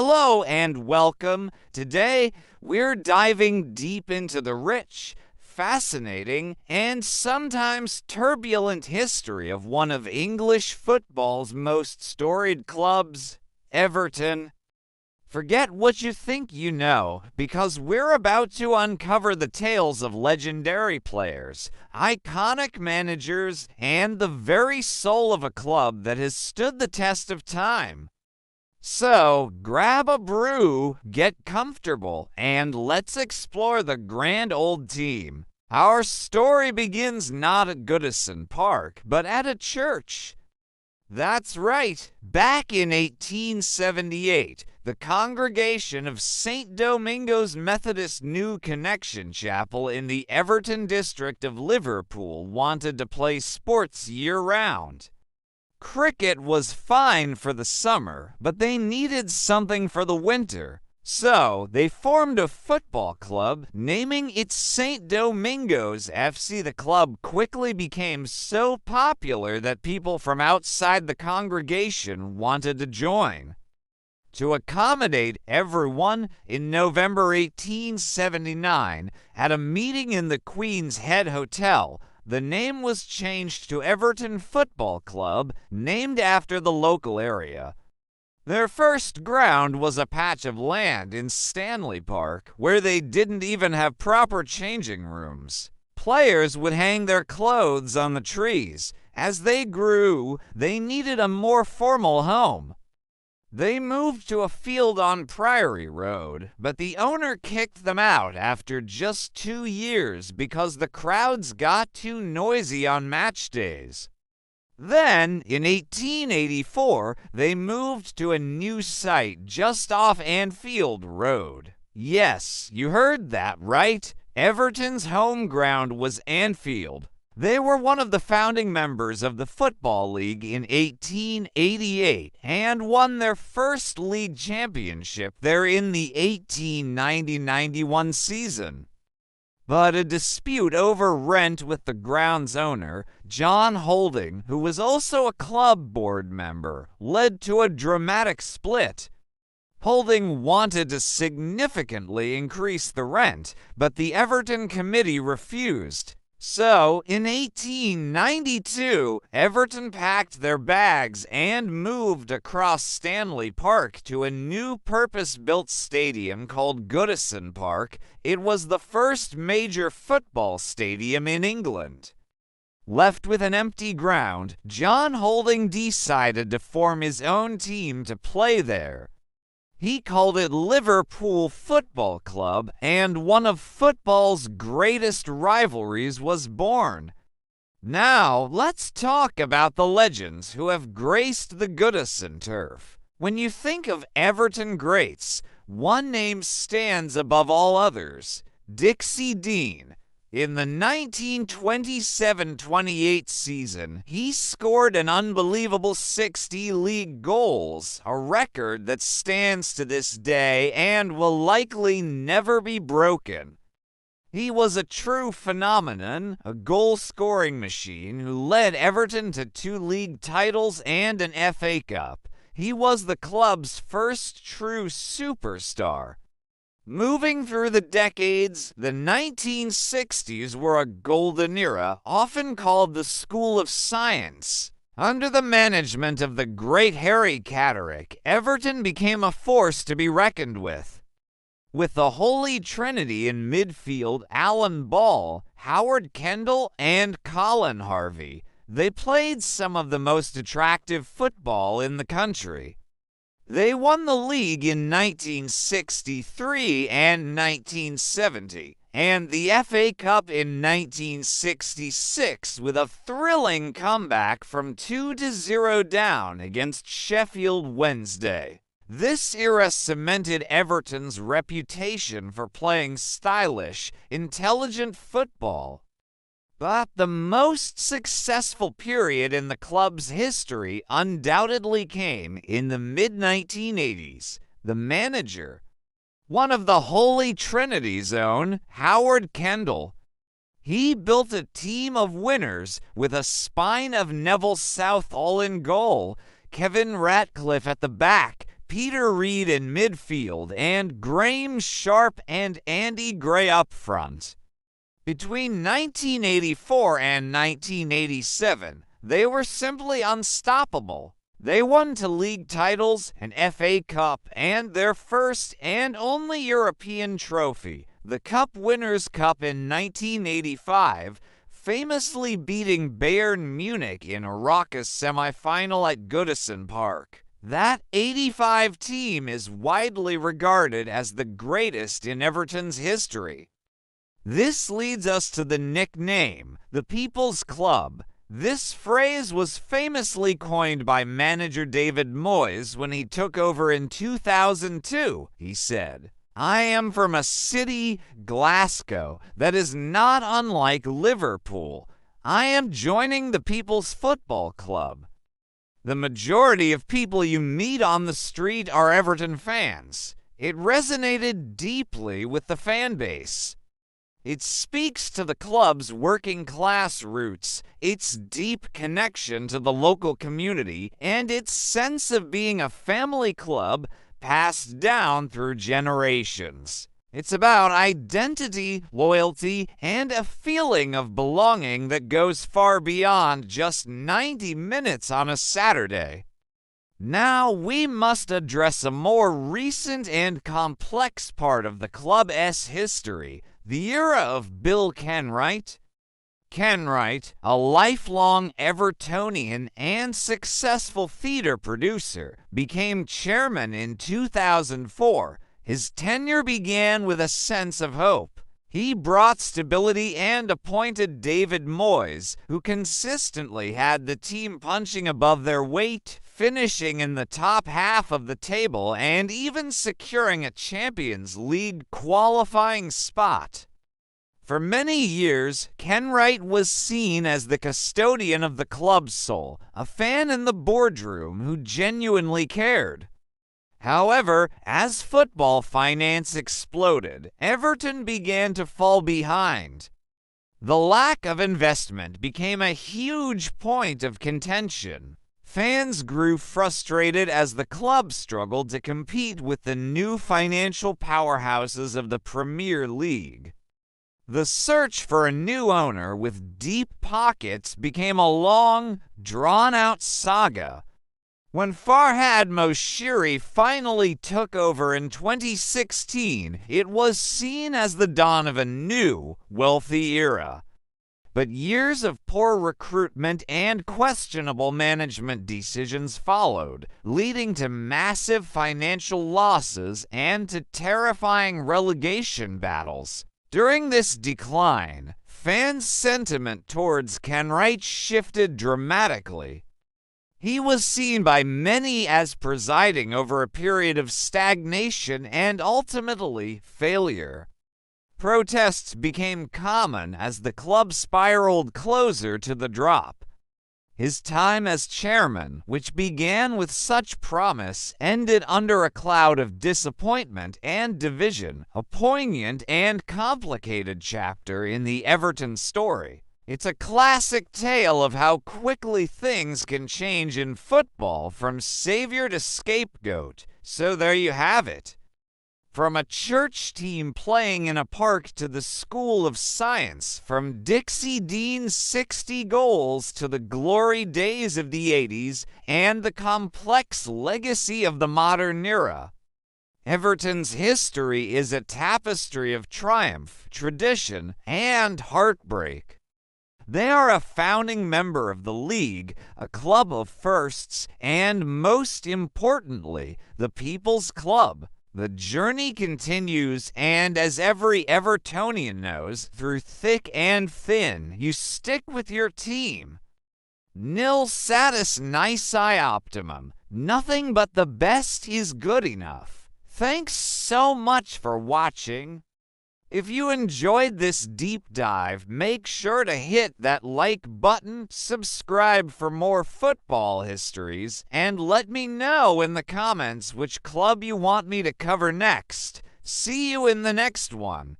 Hello and welcome. Today, we're diving deep into the rich, fascinating, and sometimes turbulent history of one of English football's most storied clubs, Everton. Forget what you think you know, because we're about to uncover the tales of legendary players, iconic managers, and the very soul of a club that has stood the test of time. So, grab a brew, get comfortable, and let's explore the grand old team. Our story begins not at Goodison Park, but at a church. That's right. Back in 1878, the congregation of St. Domingo's Methodist New Connection Chapel in the Everton district of Liverpool wanted to play sports year-round. Cricket was fine for the summer, but they needed something for the winter. So, they formed a football club, naming it St. Domingo's FC. The club quickly became so popular that people from outside the congregation wanted to join. To accommodate everyone, in November 1879, at a meeting in the Queen's Head Hotel, the name was changed to Everton Football Club, named after the local area. Their first ground was a patch of land in Stanley Park, where they didn't even have proper changing rooms. Players would hang their clothes on the trees. As they grew, they needed a more formal home. They moved to a field on Priory Road, but the owner kicked them out after just 2 years because the crowds got too noisy on match days. Then, in 1884, they moved to a new site just off Anfield Road. Yes, you heard that right. Everton's home ground was Anfield. They were one of the founding members of the Football League in 1888 and won their first league championship there in the 1890-91 season. But a dispute over rent with the ground's owner, John Holding, who was also a club board member, led to a dramatic split. Holding wanted to significantly increase the rent, but the Everton committee refused. So, in 1892, Everton packed their bags and moved across Stanley Park to a new purpose-built stadium called Goodison Park. It was the first major football stadium in England. Left with an empty ground, John Holding decided to form his own team to play there. He called it Liverpool Football Club, and one of football's greatest rivalries was born. Now, let's talk about the legends who have graced the Goodison turf. When you think of Everton greats, one name stands above all others: Dixie Dean. In the 1927-28 season, he scored an unbelievable 60 league goals, a record that stands to this day and will likely never be broken. He was a true phenomenon, a goal-scoring machine who led Everton to 2 league titles and an FA Cup. He was the club's first true superstar. Moving through the decades, the 1960s were a golden era, often called the School of Science. Under the management of the great Harry Catterick, Everton became a force to be reckoned with. With the Holy Trinity in midfield, Alan Ball, Howard Kendall, and Colin Harvey, they played some of the most attractive football in the country. They won the league in 1963 and 1970, and the FA Cup in 1966 with a thrilling comeback from 2-0 down against Sheffield Wednesday. This era cemented Everton's reputation for playing stylish, intelligent football. But the most successful period in the club's history undoubtedly came in the mid-1980s. The manager, one of the Holy Trinity's own, Howard Kendall. He built a team of winners with a spine of Neville Southall in goal, Kevin Ratcliffe at the back, Peter Reid in midfield and Graeme Sharp and Andy Gray up front. Between 1984 and 1987, they were simply unstoppable. They won 2 league titles, an FA Cup, and their first and only European trophy, the Cup Winners' Cup in 1985, famously beating Bayern Munich in a raucous semi-final at Goodison Park. That '85 team is widely regarded as the greatest in Everton's history. This leads us to the nickname, the People's Club. This phrase was famously coined by manager David Moyes when he took over in 2002. He said, "I am from a city, Glasgow, that is not unlike Liverpool. I am joining the People's Football Club." The majority of people you meet on the street are Everton fans. It resonated deeply with the fan base. It speaks to the club's working-class roots, its deep connection to the local community, and its sense of being a family club passed down through generations. It's about identity, loyalty, and a feeling of belonging that goes far beyond just 90 minutes on a Saturday. Now we must address a more recent and complex part of the club's history, the era of Bill Kenwright. Kenwright, a lifelong Evertonian and successful theater producer, became chairman in 2004. His tenure began with a sense of hope. He brought stability and appointed David Moyes, who consistently had the team punching above their weight, finishing in the top half of the table, and even securing a Champions League qualifying spot. For many years, Kenwright was seen as the custodian of the club's soul, a fan in the boardroom who genuinely cared. However, as football finance exploded, Everton began to fall behind. The lack of investment became a huge point of contention. Fans grew frustrated as the club struggled to compete with the new financial powerhouses of the Premier League. The search for a new owner with deep pockets became a long, drawn-out saga. When Farhad Moshiri finally took over in 2016, it was seen as the dawn of a new, wealthy era. But years of poor recruitment and questionable management decisions followed, leading to massive financial losses and to terrifying relegation battles. During this decline, fans' sentiment towards Kenwright shifted dramatically. He was seen by many as presiding over a period of stagnation and ultimately failure. Protests became common as the club spiraled closer to the drop. His time as chairman, which began with such promise, ended under a cloud of disappointment and division, a poignant and complicated chapter in the Everton story. It's a classic tale of how quickly things can change in football from savior to scapegoat. So there you have it. From a church team playing in a park to the School of Science, from Dixie Dean's 60 goals to the glory days of the 80s and the complex legacy of the modern era. Everton's history is a tapestry of triumph, tradition, and heartbreak. They are a founding member of the league, a club of firsts, and most importantly, the People's Club. The journey continues, and as every Evertonian knows, through thick and thin, you stick with your team. Nil satis nisi optimum. Nothing but the best is good enough. Thanks so much for watching. If you enjoyed this deep dive, make sure to hit that like button, subscribe for more football histories, and let me know in the comments which club you want me to cover next. See you in the next one.